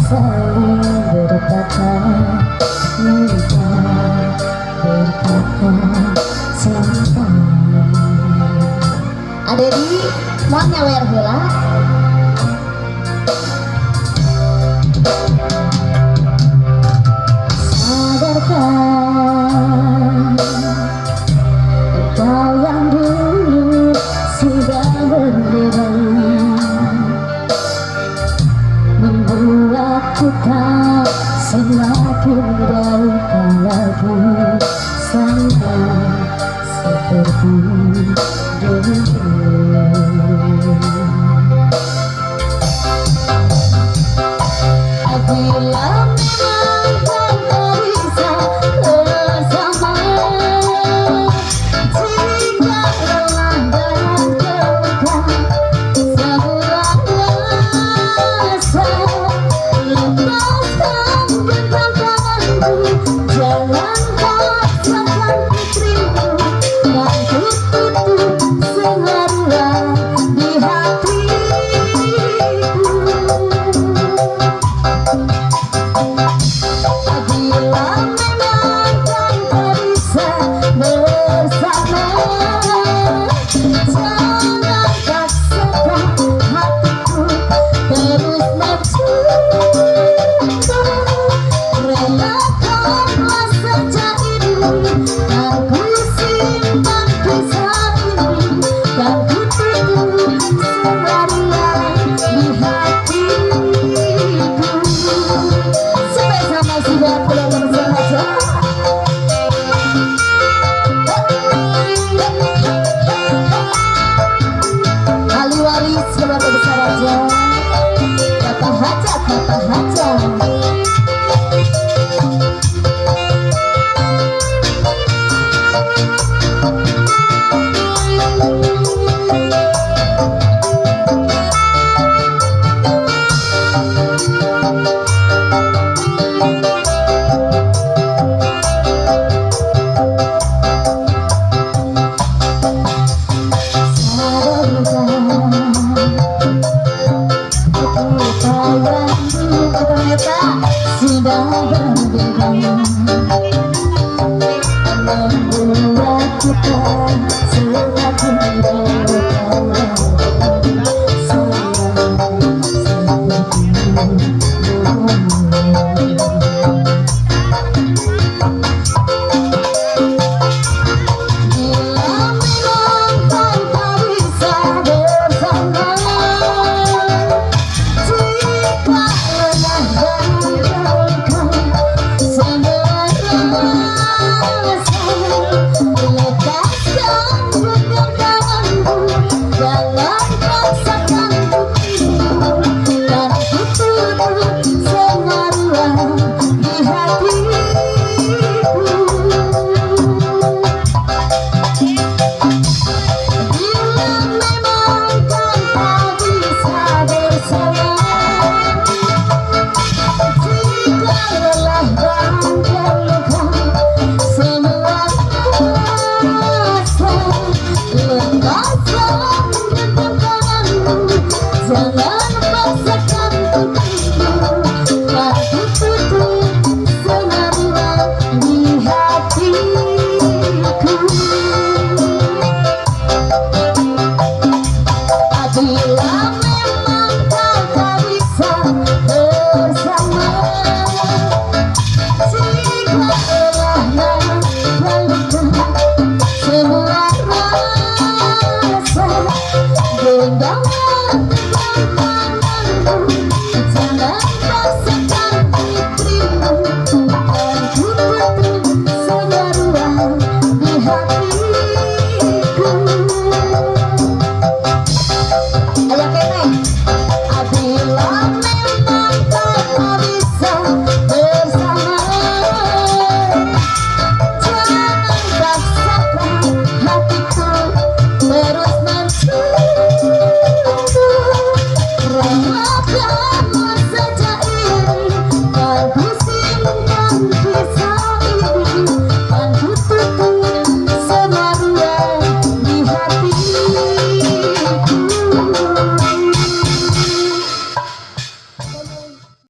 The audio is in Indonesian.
saling berkata, mereka berkata sayang. Ada di mau nyawer heula. Sadarkan engkau yang dulu sudah berbeda, membuatku tak semakin baukan lagi sama seperti dulu. Apabila memang kau tak bisa bersama, jika lelah dan terluka, semua rasa lepaskan genggam tanganku, jangan paksakan putrimu, dan ku tutup seharuan di hatiku. Apabila memang kau tak bisa bersama, jangan paksakan hatiku terus mencinta. Relakanlah saja ini, aku simpan kisah ini, dan ku tutup seharian di hatiku. Sampai sama sudah pulang bersama. Ahli waris keluarga besar aja, kata hajat, kata hajat. Sudah berbeda, membuat kita semakin berkawan. Jangan paksakan putrimu, aku tutup senaruhan di hatiku. Apabila memang kau tak bisa bersama, jika lelah dan terluka, semua rasa genggaman. Jangan paksa